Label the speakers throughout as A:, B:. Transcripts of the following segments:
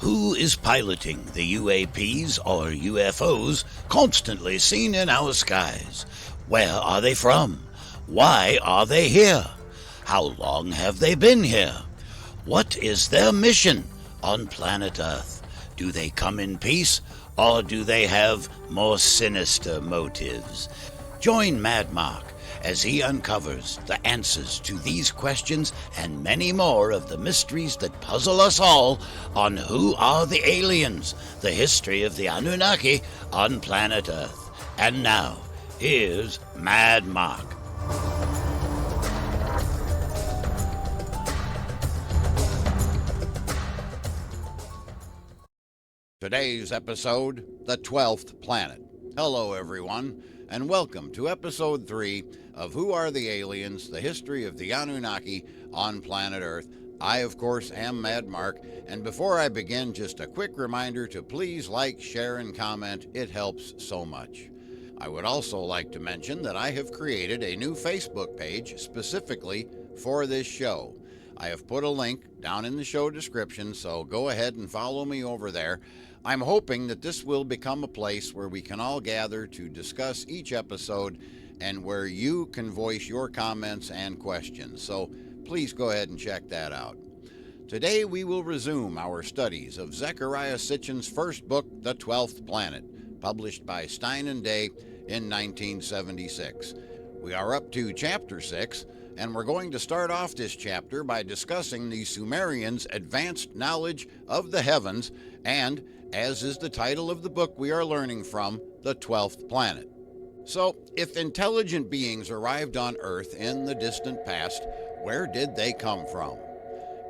A: Who is piloting the UAPs or UFOs constantly seen in our skies? Where are they from? Why are they here? How long have they been here? What is their mission on planet Earth? Do they come in peace, or do they have more sinister motives? Join Mad Mark as he uncovers the answers to these questions and many more of the mysteries that puzzle us all on Who Are the Aliens? The history of the Anunnaki on planet Earth. And now, here's Mad Mark. Today's episode, The 12th Planet. Hello, everyone, and welcome to Episode 3 of Who Are the Aliens? The History of the Anunnaki on Planet Earth. I, of course, am Mad Mark, and before I begin, just a quick reminder to please like, share, and comment. It helps so much. I would also like to mention that I have created a new Facebook page specifically for this show. I have put a link down in the show description, so go ahead and follow me over there. I'm hoping that this will become a place where we can all gather to discuss each episode and where you can voice your comments and questions. So please go ahead and check that out. Today we will resume our studies of Zecharia Sitchin's first book, The 12th Planet, published by Stein and Day in 1976. We are up to Chapter 6, and we're going to start off this chapter by discussing the Sumerians' advanced knowledge of the heavens and, as is the title of the book we are learning from, the 12th planet. So, if intelligent beings arrived on Earth in the distant past, where did they come from?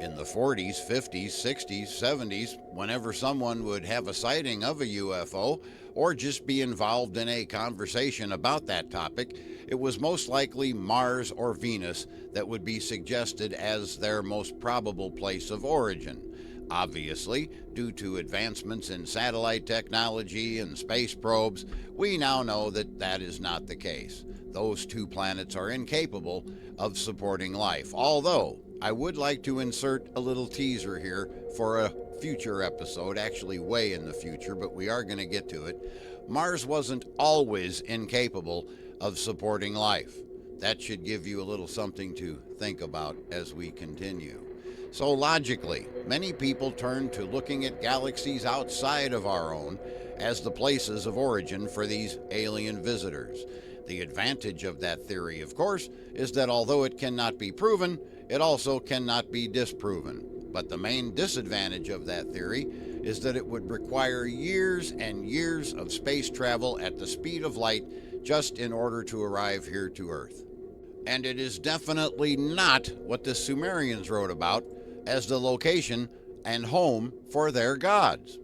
A: In the 40s, 50s, 60s, 70s, whenever someone would have a sighting of a UFO or just be involved in a conversation about that topic, it was most likely Mars or Venus that would be suggested as their most probable place of origin. Obviously, due to advancements in satellite technology and space probes, we now know that that is not the case. Those two planets are incapable of supporting life, although I would like to insert a little teaser here for a future episode, actually way in the future, but we are going to get to it. Mars wasn't always incapable of supporting life. That should give you a little something to think about as we continue. So logically, many people turn to looking at galaxies outside of our own as the places of origin for these alien visitors. The advantage of that theory, of course, is that although it cannot be proven, it also cannot be disproven. But the main disadvantage of that theory is that it would require years and years of space travel at the speed of light just in order to arrive here to Earth. And it is definitely not what the Sumerians wrote about as the location and home for their gods.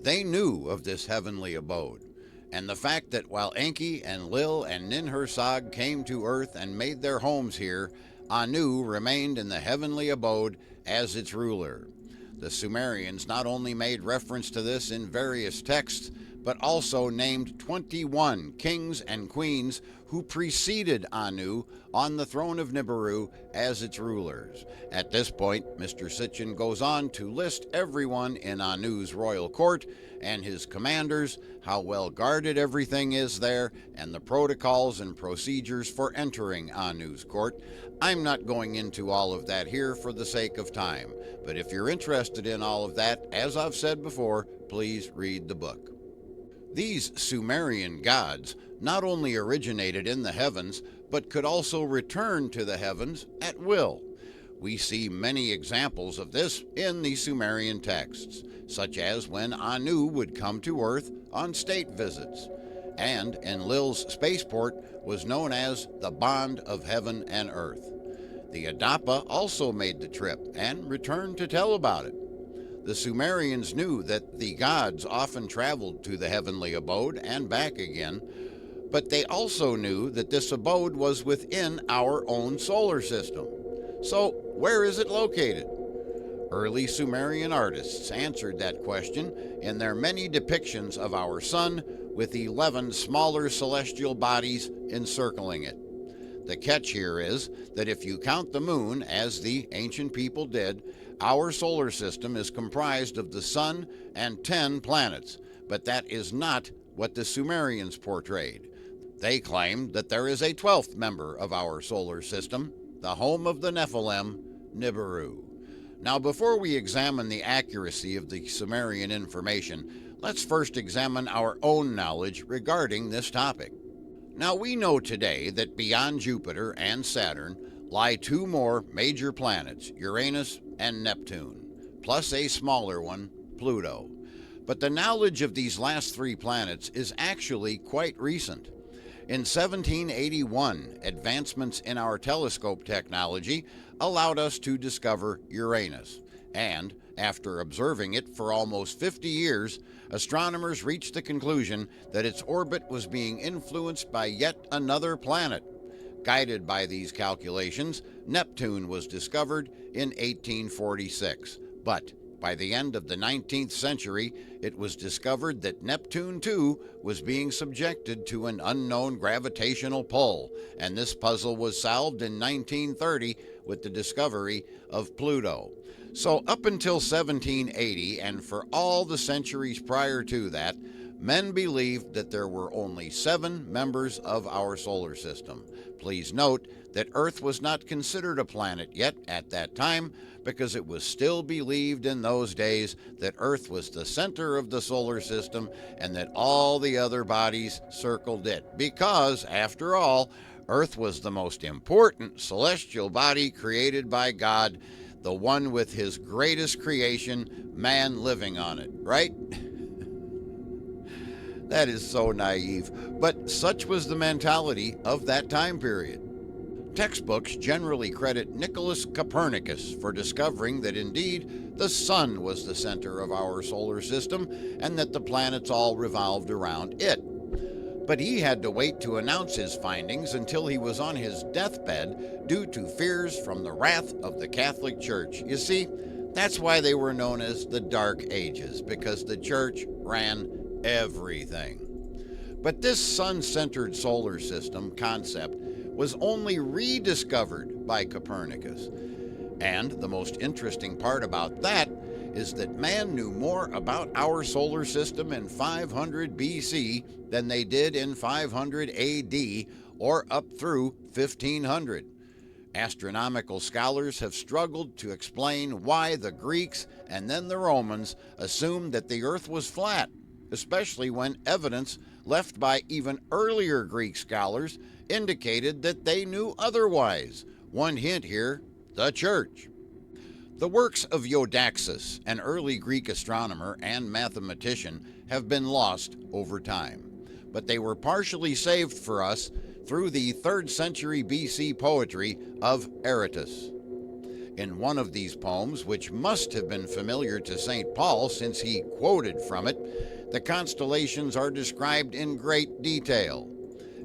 A: They knew of this heavenly abode, and the fact that while Enki and Lil and Ninhursag came to Earth and made their homes here, Anu remained in the heavenly abode as its ruler. The Sumerians not only made reference to this in various texts, but also named 21 kings and queens who preceded Anu on the throne of Nibiru as its rulers. At this point, Mr. Sitchin goes on to list everyone in Anu's royal court and his commanders, how well guarded everything is there, and the protocols and procedures for entering Anu's court. I'm not going into all of that here for the sake of time, but if you're interested in all of that, as I've said before, please read the book. These Sumerian gods not only originated in the heavens, but could also return to the heavens at will. We see many examples of this in the Sumerian texts, such as when Anu would come to Earth on state visits, and Enlil's spaceport was known as the Bond of Heaven and Earth. The Adapa also made the trip and returned to tell about it. The Sumerians knew that the gods often traveled to the heavenly abode and back again, but they also knew that this abode was within our own solar system. So, where is it located? Early Sumerian artists answered that question in their many depictions of our sun with 11 smaller celestial bodies encircling it. The catch here is that if you count the moon, as the ancient people did, Our solar system is comprised of the Sun and 10 planets, but that is not what the Sumerians portrayed. They claimed that there is a 12th member of our solar system, the home of the Nephilim, Nibiru. Now, before we examine the accuracy of the Sumerian information, let's first examine our own knowledge regarding this topic. Now, we know today that beyond Jupiter and Saturn lie two more major planets, Uranus and Neptune, plus a smaller one, Pluto. But the knowledge of these last three planets is actually quite recent. In 1781, advancements in our telescope technology allowed us to discover Uranus, and after observing it for almost 50 years, astronomers reached the conclusion that its orbit was being influenced by yet another planet. Guided by these calculations, Neptune was discovered in 1846, but by the end of the 19th century, it was discovered that Neptune too was being subjected to an unknown gravitational pull, and this puzzle was solved in 1930 with the discovery of Pluto. So up until 1780, and for all the centuries prior to that, men believed that there were only 7 members of our solar system. Please note that Earth was not considered a planet yet at that time, because it was still believed in those days that Earth was the center of the solar system and that all the other bodies circled it. Because, after all, Earth was the most important celestial body created by God, the one with his greatest creation, man, living on it, right? That is so naive, but such was the mentality of that time period. Textbooks generally credit Nicholas Copernicus for discovering that indeed the sun was the center of our solar system and that the planets all revolved around it. But he had to wait to announce his findings until he was on his deathbed due to fears from the wrath of the Catholic Church. You see, that's why they were known as the Dark Ages, because the Church ran everything. But this sun-centered solar system concept was only rediscovered by Copernicus. And the most interesting part about that is that man knew more about our solar system in 500 BC than they did in 500 AD or up through 1500. Astronomical scholars have struggled to explain why the Greeks and then the Romans assumed that the Earth was flat, especially when evidence left by even earlier Greek scholars indicated that they knew otherwise. One hint here, the Church. The works of Eudoxus, an early Greek astronomer and mathematician, have been lost over time, but they were partially saved for us through the 3rd century BC poetry of Aratus. In one of these poems, which must have been familiar to St. Paul since he quoted from it, the constellations are described in great detail.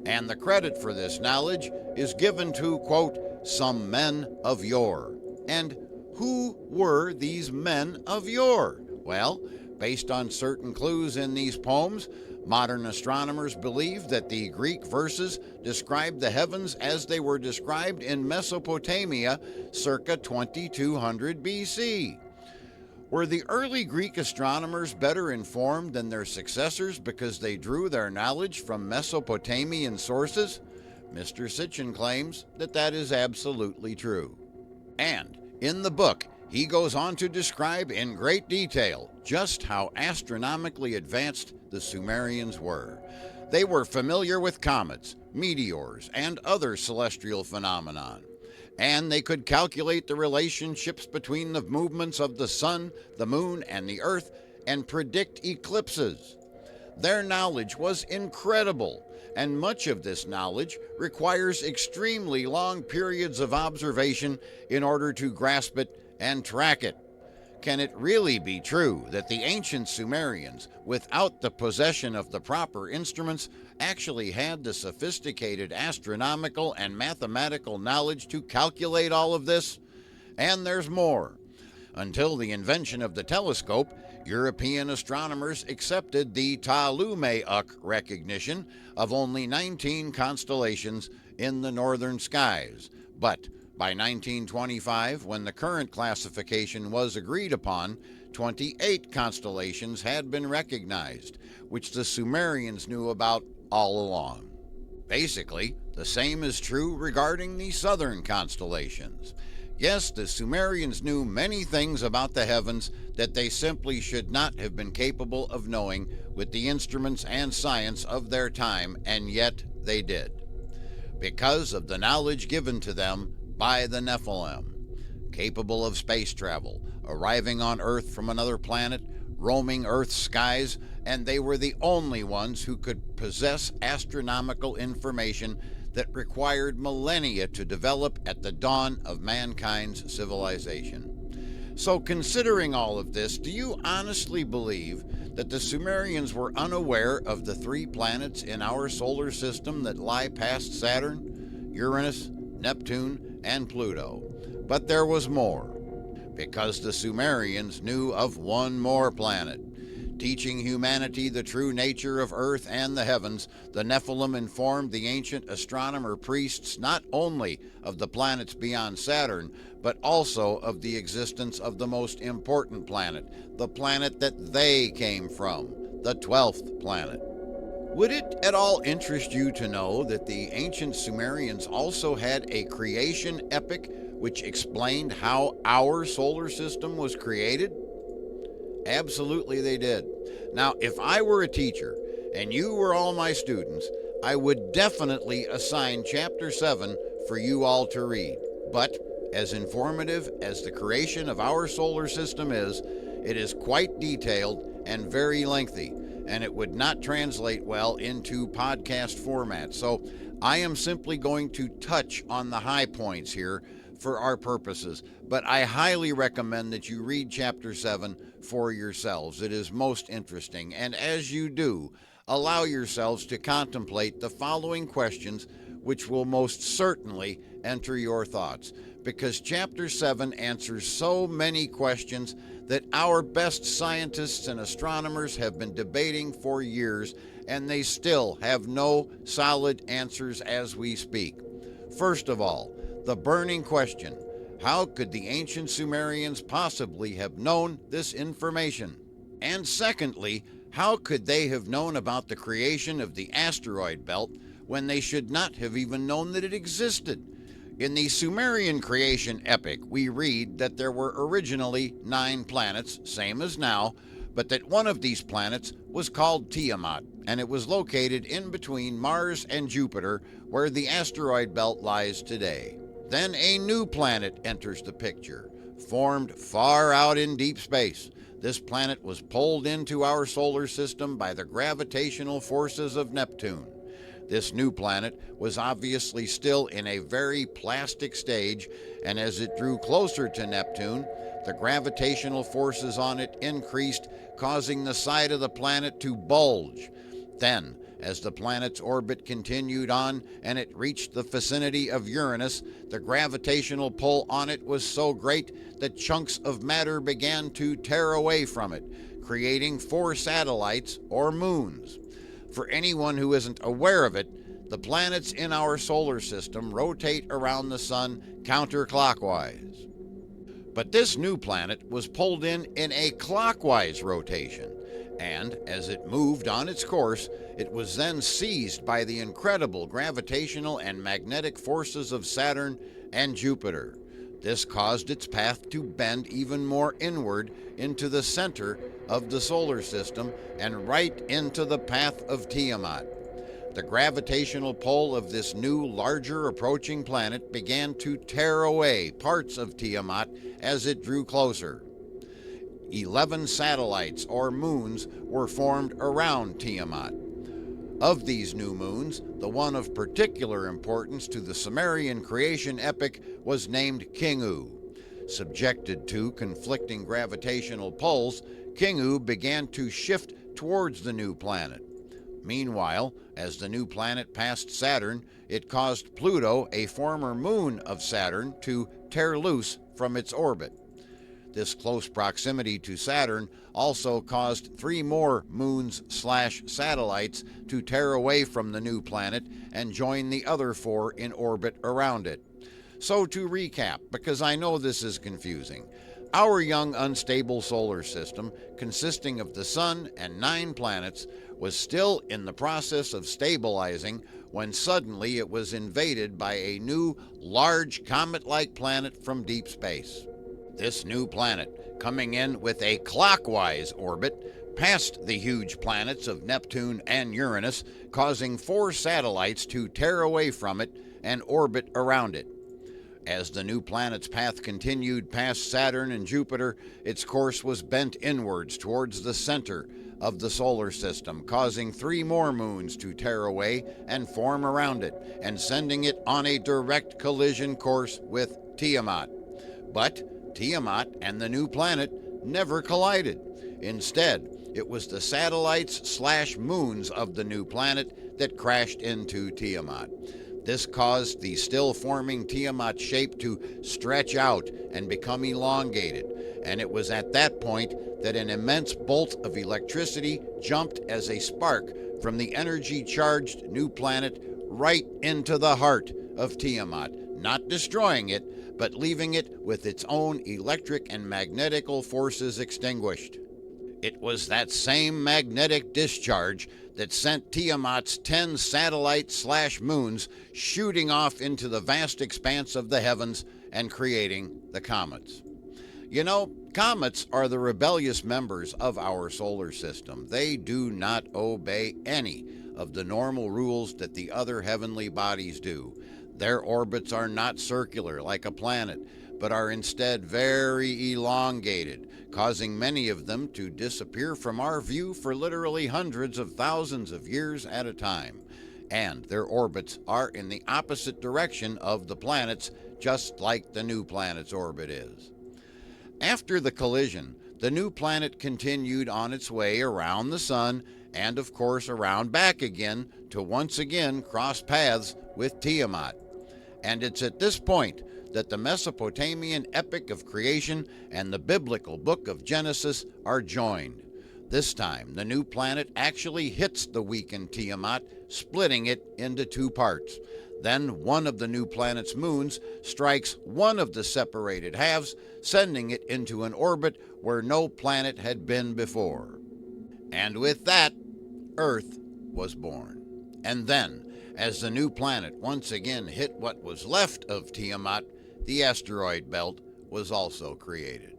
A: And the credit for this knowledge is given to, quote, some men of yore. And who were these men of yore? Well, based on certain clues in these poems, modern astronomers believe that the Greek verses describe the heavens as they were described in Mesopotamia circa 2200 BC. Were the early Greek astronomers better informed than their successors because they drew their knowledge from Mesopotamian sources? Mr. Sitchin claims that that is absolutely true. And in the book, he goes on to describe in great detail just how astronomically advanced the Sumerians were. They were familiar with comets, meteors, and other celestial phenomena. And they could calculate the relationships between the movements of the sun, the moon, and the earth, and predict eclipses. Their knowledge was incredible, and much of this knowledge requires extremely long periods of observation in order to grasp it and track it. Can it really be true that the ancient Sumerians, without the possession of the proper instruments, actually had the sophisticated astronomical and mathematical knowledge to calculate all of this? And there's more. Until the invention of the telescope, European astronomers accepted the Ptolemy-Uk recognition of only 19 constellations in the northern skies. But By 1925, when the current classification was agreed upon, 28 constellations had been recognized, which the Sumerians knew about all along. Basically, the same is true regarding the southern constellations. Yes, the Sumerians knew many things about the heavens that they simply should not have been capable of knowing with the instruments and science of their time, and yet they did, because of the knowledge given to them by the Nephilim, capable of space travel, arriving on Earth from another planet, roaming Earth's skies, and they were the only ones who could possess astronomical information that required millennia to develop at the dawn of mankind's civilization. So, considering all of this, do you honestly believe that the Sumerians were unaware of the 3 planets in our solar system that lie past Saturn, Uranus, Neptune, and Pluto? But there was more, because the Sumerians knew of one more planet. Teaching humanity the true nature of Earth and the heavens, the Nephilim informed the ancient astronomer priests not only of the planets beyond Saturn, but also of the existence of the most important planet, the planet that they came from, the 12th planet. Would it at all interest you to know that the ancient Sumerians also had a creation epic which explained how our solar system was created? Absolutely they did. Now, if I were a teacher and you were all my students, I would definitely assign Chapter 7 for you all to read. But as informative as the creation of our solar system is, it is quite detailed and very lengthy, and it would not translate well into podcast format. So I am simply going to touch on the high points here for our purposes, but I highly recommend that you read Chapter 7 for yourselves. It is most interesting, and as you do, allow yourselves to contemplate the following questions, which will most certainly enter your thoughts, because Chapter 7 answers so many questions that our best scientists and astronomers have been debating for years, and they still have no solid answers as we speak. First of all, the burning question: how could the ancient Sumerians possibly have known this information? And secondly, how could they have known about the creation of the asteroid belt when they should not have even known that it existed? In the Sumerian creation epic, we read that there were originally 9 planets, same as now, but that one of these planets was called Tiamat, and it was located in between Mars and Jupiter, where the asteroid belt lies today. Then a new planet enters the picture, formed far out in deep space. This planet was pulled into our solar system by the gravitational forces of Neptune. This new planet was obviously still in a very plastic stage, and as it drew closer to Neptune, the gravitational forces on it increased, causing the side of the planet to bulge. Then, as the planet's orbit continued on and it reached the vicinity of Uranus, the gravitational pull on it was so great that chunks of matter began to tear away from it, creating 4 satellites or moons. For anyone who isn't aware of it, the planets in our solar system rotate around the sun counterclockwise. But this new planet was pulled in a clockwise rotation, and as it moved on its course, it was then seized by the incredible gravitational and magnetic forces of Saturn and Jupiter. This caused its path to bend even more inward into the center of the solar system and right into the path of Tiamat. The gravitational pull of this new, larger approaching planet began to tear away parts of Tiamat as it drew closer. 11 satellites or moons were formed around Tiamat. Of these new moons, the one of particular importance to the Sumerian creation epic was named Kingu. Subjected to conflicting gravitational pulls, Kingu began to shift towards the new planet. Meanwhile, as the new planet passed Saturn, it caused Pluto, a former moon of Saturn, to tear loose from its orbit. This close proximity to Saturn also caused 3 more moons/satellites to tear away from the new planet and join the other 4 in orbit around it. So to recap, because I know this is confusing, our young unstable solar system, consisting of the Sun and 9 planets, was still in the process of stabilizing when suddenly it was invaded by a new, large comet-like planet from deep space. This new planet, coming in with a clockwise orbit, passed the huge planets of Neptune and Uranus, causing 4 satellites to tear away from it and orbit around it. As the new planet's path continued past Saturn and Jupiter, its course was bent inwards towards the center of the solar system, causing 3 more moons to tear away and form around it, and sending it on a direct collision course with Tiamat. But Tiamat and the new planet never collided. Instead, it was the satellites/moons of the new planet that crashed into Tiamat. This caused the still-forming Tiamat shape to stretch out and become elongated, and it was at that point that an immense bolt of electricity jumped as a spark from the energy-charged new planet right into the heart of Tiamat, not destroying it, but leaving it with its own electric and magnetical forces extinguished. It was that same magnetic discharge that sent Tiamat's 10 satellites/moons shooting off into the vast expanse of the heavens and creating the comets. You know, comets are the rebellious members of our solar system. They do not obey any of the normal rules that the other heavenly bodies do. Their orbits are not circular like a planet, but are instead very elongated, causing many of them to disappear from our view for literally hundreds of thousands of years at a time. And their orbits are in the opposite direction of the planets, just like the new planet's orbit is. After the collision, the new planet continued on its way around the Sun and, of course, around back again to once again cross paths with Tiamat. And it's at this point that the Mesopotamian epic of creation and the biblical book of Genesis are joined. This time, the new planet actually hits the weakened Tiamat, splitting it into 2 parts. Then one of the new planet's moons strikes one of the separated halves, sending it into an orbit where no planet had been before. And with that, Earth was born. And then, as the new planet once again hit what was left of Tiamat, the asteroid belt was also created.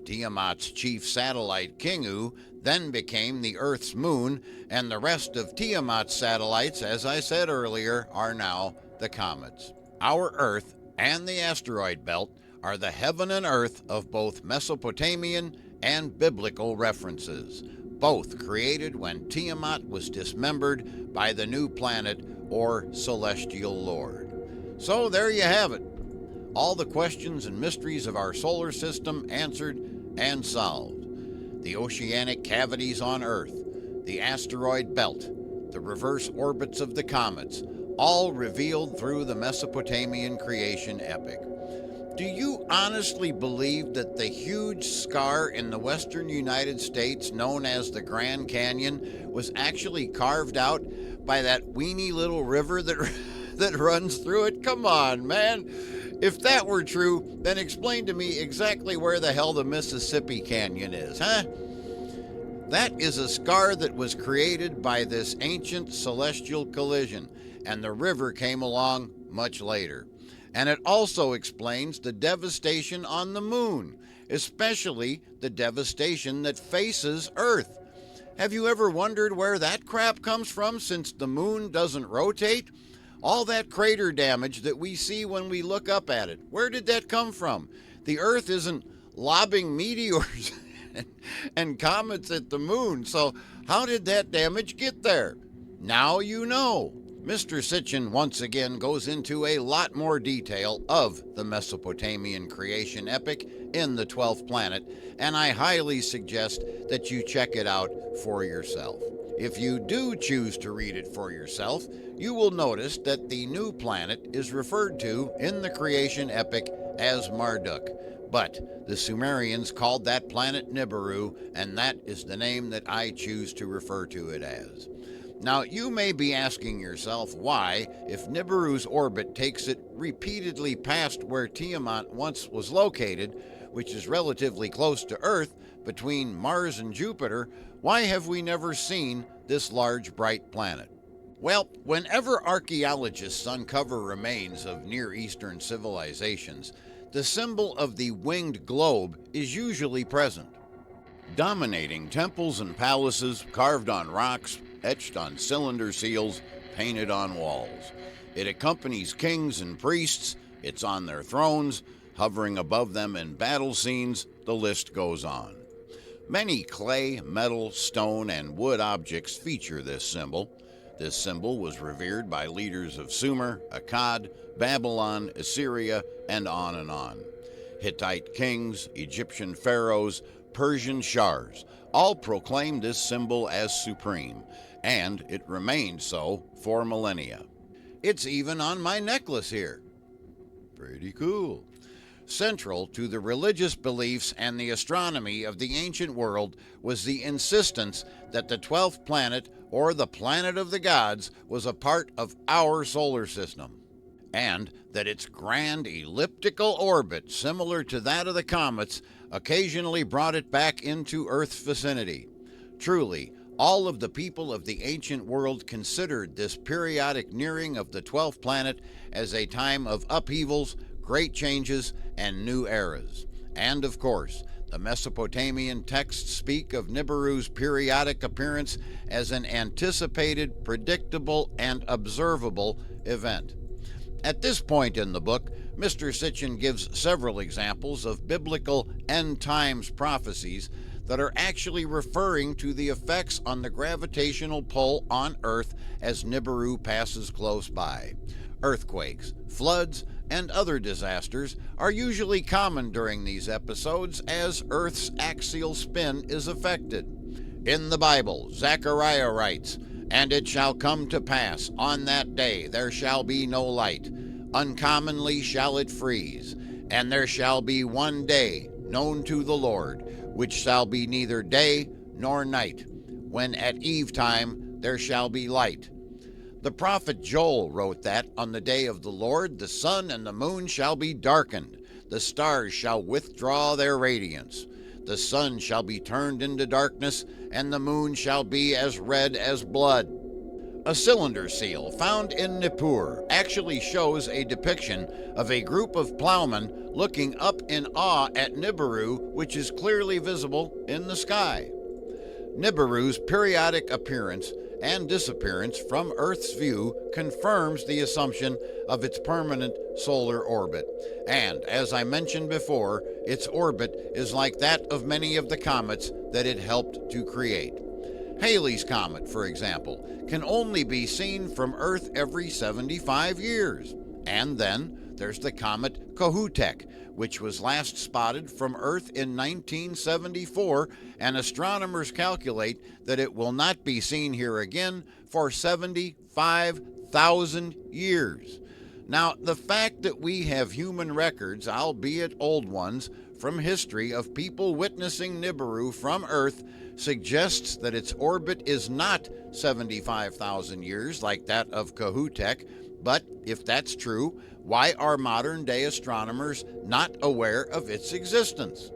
A: Tiamat's chief satellite, Kingu, then became the Earth's moon, and the rest of Tiamat's satellites, as I said earlier, are now the comets. Our Earth and the asteroid belt are the heaven and earth of both Mesopotamian and biblical references, both created when Tiamat was dismembered by the new planet or celestial lord. So there you have it. All the questions and mysteries of our solar system answered and solved. The oceanic cavities on Earth, the asteroid belt, the reverse orbits of the comets, all revealed through the Mesopotamian creation epic. Do you honestly believe that the huge scar in the western United States known as the Grand Canyon was actually carved out by that weeny little river that runs through it? Come on, man. If that were true, then explain to me exactly where the hell the Mississippi Canyon is, huh? That is a scar that was created by this ancient celestial collision, and the river came along much later. And it also explains the devastation on the moon, especially the devastation that faces Earth. Have you ever wondered where that crap comes from, since the moon doesn't rotate? All that crater damage that we see when we look up at it, where did that come from? The Earth isn't lobbing meteors and comets at the moon, so how did that damage get there? Now you know. Mr. Sitchin once again goes into a lot more detail of the Mesopotamian creation epic in the 12th Planet, and I highly suggest that you check it out for yourself. If you do choose to read it for yourself, you will notice that the new planet is referred to in the creation epic as Marduk, but the Sumerians called that planet Nibiru, and that is the name that I choose to refer to it as. Now, you may be asking yourself why, if Nibiru's orbit takes it repeatedly past where Tiamat once was located, which is relatively close to Earth, between Mars and Jupiter, why have we never seen this large bright planet? Well, whenever archaeologists uncover remains of Near Eastern civilizations, the symbol of the winged globe is usually present. Dominating temples and palaces carved on rocks, etched on cylinder seals, painted on walls. It accompanies kings and priests, it's on their thrones, hovering above them in battle scenes, the list goes on. Many clay, metal, stone, and wood objects feature this symbol. This symbol was revered by leaders of Sumer, Akkad, Babylon, Assyria, and on and on. Hittite kings, Egyptian pharaohs, Persian shahs all proclaimed this symbol as supreme, and it remained so for millennia. It's even on my necklace here. Pretty cool. Central to the religious beliefs and the astronomy of the ancient world was the insistence that the 12th planet, or the planet of the gods, was a part of our solar system, and that its grand elliptical orbit, similar to that of the comets, occasionally brought it back into Earth's vicinity. Truly, all of the people of the ancient world considered this periodic nearing of the 12th planet as a time of upheavals, great changes, and new eras. And of course, the Mesopotamian texts speak of Nibiru's periodic appearance as an anticipated, predictable, and observable event. At this point in the book, Mr. Sitchin gives several examples of biblical end times prophecies that are actually referring to the effects on the gravitational pull on Earth as Nibiru passes close by. Earthquakes, floods, and other disasters are usually common during these episodes as Earth's axial spin is affected. In the Bible, Zecharia writes, "And it shall come to pass, on that day there shall be no light. Uncommonly shall it freeze, and there shall be one day known to the Lord, which shall be neither day nor night, when at eventime there shall be light." The prophet Joel wrote that on the day of the Lord the sun and the moon shall be darkened, the stars shall withdraw their radiance, the sun shall be turned into darkness, and the moon shall be as red as blood. A cylinder seal found in Nippur actually shows a depiction of a group of plowmen looking up in awe at Nibiru, which is clearly visible in the sky. Nibiru's periodic appearance and disappearance from Earth's view confirms the assumption of its permanent solar orbit. And, as I mentioned before, its orbit is like that of many of the comets that it helped to create. Halley's Comet, for example, can only be seen from Earth every 75 years. And then there's the comet Kohoutek, which was last spotted from Earth in 1974, and astronomers calculate that it will not be seen here again for 75,000 years. Now, the fact that we have human records, albeit old ones, from history of people witnessing Nibiru from Earth suggests that its orbit is not 75,000 years like that of Kohoutek. But if that's true, why are modern-day astronomers not aware of its existence?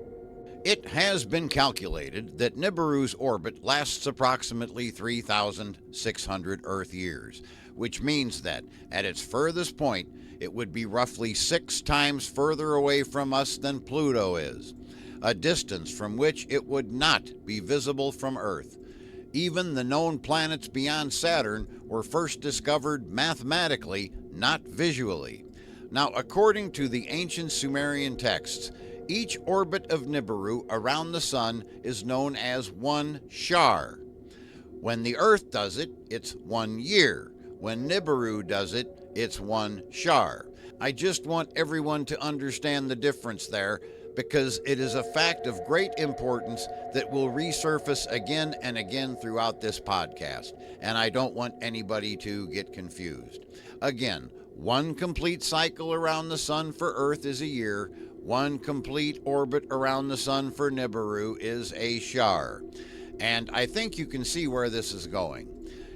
A: It has been calculated that Nibiru's orbit lasts approximately 3,600 Earth years, which means that at its furthest point, it would be roughly 6 times further away from us than Pluto is, a distance from which it would not be visible from Earth. Even the known planets beyond Saturn were first discovered mathematically, not visually. Now, according to the ancient Sumerian texts, each orbit of Nibiru around the Sun is known as one shar. When the Earth does it, it's 1 year. When Nibiru does it, it's one shar. I just want everyone to understand the difference there, because it is a fact of great importance that will resurface again and again throughout this podcast, and I don't want anybody to get confused. Again, one complete cycle around the Sun for Earth is a year. One complete orbit around the Sun for Nibiru is a shar. And I think you can see where this is going.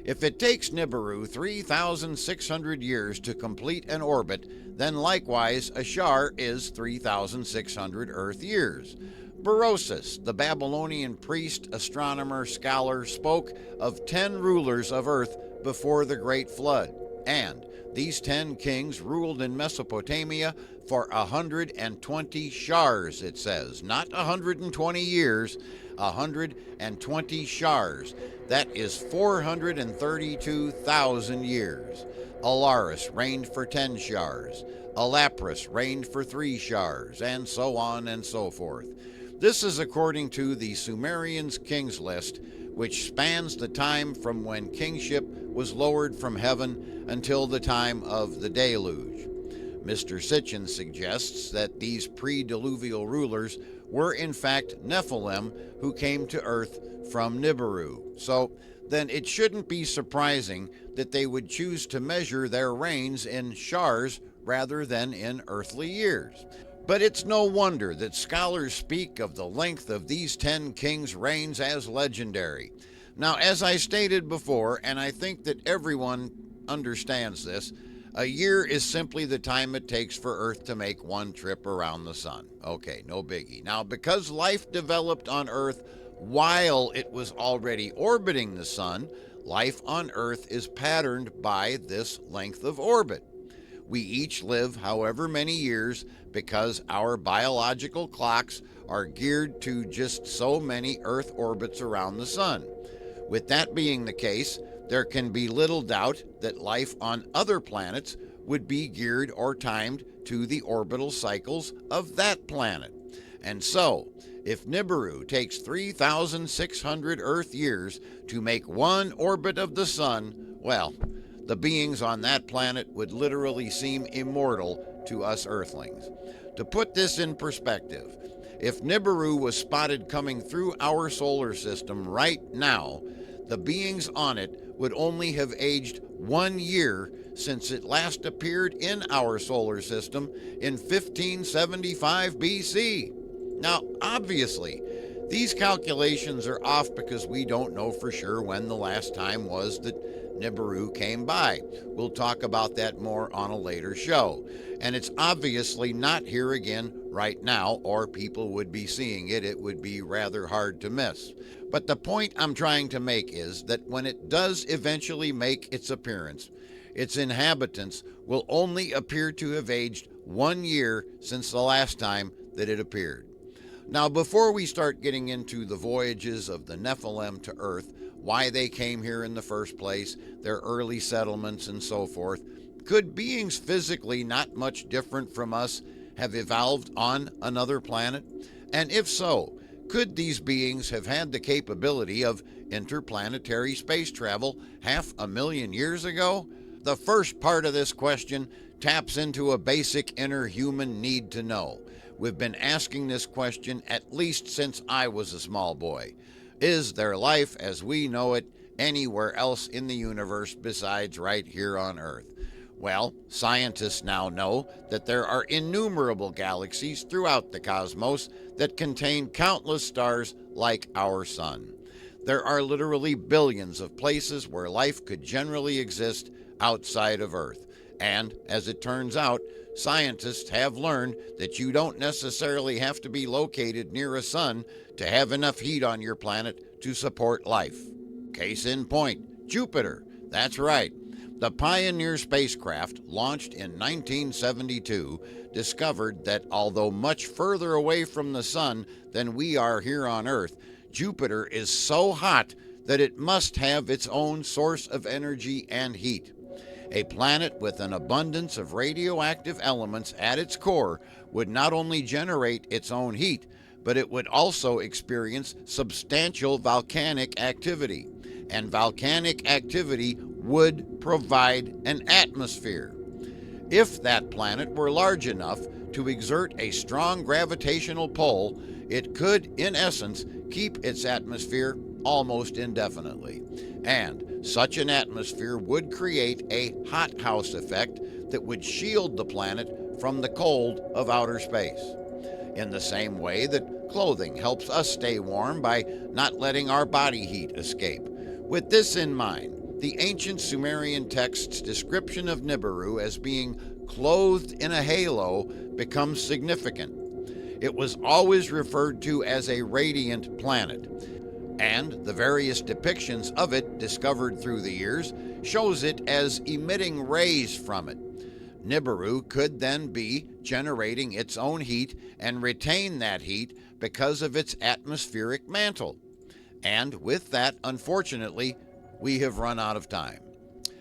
A: If it takes Nibiru 3,600 years to complete an orbit, then likewise Ashar is 3,600 Earth years. Berosus, the Babylonian priest, astronomer, scholar, spoke of 10 rulers of Earth before the Great Flood, and these 10 kings ruled in Mesopotamia for 120 shars, it says. Not 120 years, 120 shars. That is 432,000 years. Alaris reigned for 10 shars. Elapris reigned for 3 shars, and so on and so forth. This is according to the Sumerians' kings list, which spans the time from when kingship was lowered from heaven until the time of the deluge. Mr. Sitchin suggests that these pre-diluvial rulers were in fact Nephilim who came to Earth from Nibiru. So then it shouldn't be surprising that they would choose to measure their reigns in shars rather than in earthly years. But it's no wonder that scholars speak of the length of these 10 kings' reigns as legendary. Now, as I stated before, and I think that everyone understands this, a year is simply the time it takes for Earth to make one trip around the sun. Okay, no biggie. Now, because life developed on Earth while it was already orbiting the sun, life on Earth is patterned by this length of orbit. We each live however many years because our biological clocks are geared to just so many Earth orbits around the sun. With that being the case, there can be little doubt that life on other planets would be geared or timed to the orbital cycles of that planet. And so, if Nibiru takes 3,600 Earth years to make one orbit of the sun, well, the beings on that planet would literally seem immortal to us Earthlings. To put this in perspective, if Nibiru was spotted coming through our solar system right now, the beings on it would only have aged 1 year since it last appeared in our solar system in 1575 BC. Now, obviously, these calculations are off because we don't know for sure when the last time was that Nibiru came by. We'll talk about that more on a later show. And it's obviously not here again right now, or people would be seeing it. It would be rather hard to miss. But the point I'm trying to make is that when it does eventually make its appearance, its inhabitants will only appear to have aged 1 year since the last time that it appeared. Now, before we start getting into the voyages of the Nephilim to Earth, why they came here in the first place, their early settlements, and so forth, could beings physically not much different from us have evolved on another planet? And if so, could these beings have had the capability of interplanetary space travel 500,000 years ago? The first part of this question taps into a basic inner human need to know. We've been asking this question at least since I was a small boy. Is there life as we know it anywhere else in the universe besides right here on Earth? Well, scientists now know that there are innumerable galaxies throughout the cosmos that contain countless stars like our sun. There are literally billions of places where life could generally exist outside of Earth. And, as it turns out, scientists have learned that you don't necessarily have to be located near a sun to have enough heat on your planet to support life. Case in point, Jupiter. That's right. The Pioneer spacecraft, launched in 1972, discovered that although much further away from the sun than we are here on Earth, Jupiter is so hot that it must have its own source of energy and heat. A planet with an abundance of radioactive elements at its core would not only generate its own heat, but it would also experience substantial volcanic activity. And volcanic activity would provide an atmosphere. If that planet were large enough to exert a strong gravitational pull, it could, in essence, keep its atmosphere almost indefinitely. And such an atmosphere would create a hothouse effect that would shield the planet from the cold of outer space. In the same way that clothing helps us stay warm by not letting our body heat escape. With this in mind, the ancient Sumerian text's description of Nibiru as being clothed in a halo becomes significant. It was always referred to as a radiant planet, and the various depictions of it discovered through the years shows it as emitting rays from it. Nibiru could then be generating its own heat and retain that heat because of its atmospheric mantle. And with that, unfortunately, we have run out of time.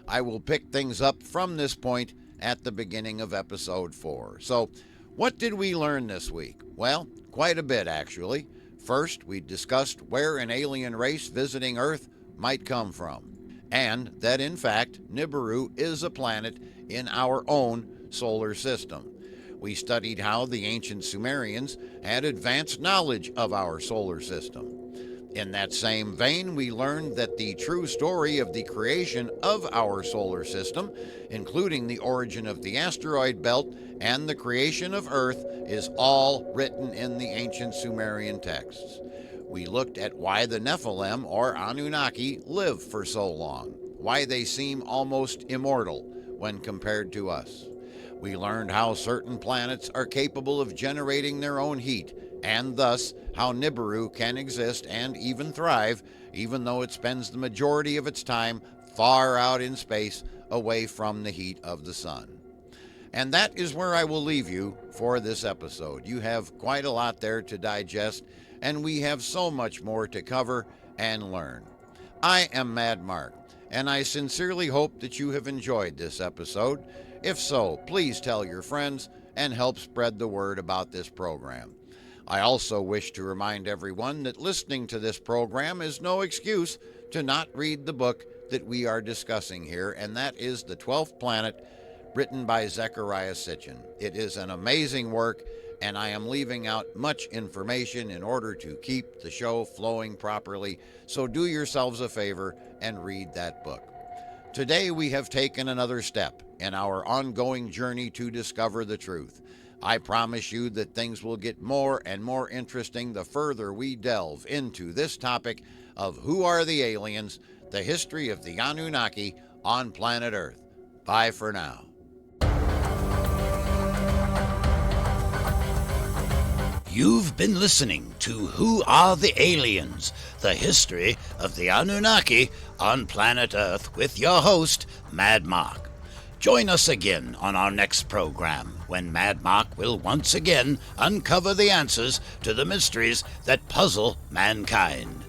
A: I will pick things up from this point at the beginning of episode 4. So, what did we learn this week? Well, quite a bit actually. First, we discussed where an alien race visiting Earth might come from, and that in fact, Nibiru is a planet in our own solar system. We studied how the ancient Sumerians had advanced knowledge of our solar system. In that same vein, we learned that the true story of the creation of our solar system, including the origin of the asteroid belt and the creation of Earth, is all written in the ancient Sumerian texts. We looked at why the Nephilim, or Anunnaki, live for so long, why they seem almost immortal when compared to us. We learned how certain planets are capable of generating their own heat, and thus how Nibiru can exist and even thrive, even though it spends the majority of its time far out in space away from the heat of the sun. And that is where I will leave you for this episode. You have quite a lot there to digest, and we have so much more to cover and learn. I am Mad Mark, and I sincerely hope that you have enjoyed this episode. If so, please tell your friends and help spread the word about this program. I also wish to remind everyone that listening to this program is no excuse to not read the book that we are discussing here, and that is The 12th Planet, written by Zecharia Sitchin. It is an amazing work, and I am leaving out much information in order to keep the show flowing properly, so do yourselves a favor and read that book. Today we have taken another step in our ongoing journey to discover the truth. I promise you that things will get more and more interesting the further we delve into this topic of who are the aliens, the history of the Anunnaki on planet Earth. Bye for now. You've been listening to Who Are the Aliens? The History of the Anunnaki on Planet Earth with your host, Mad Mark. Join us again on our next program when Mad Mark will once again uncover the answers to the mysteries that puzzle mankind.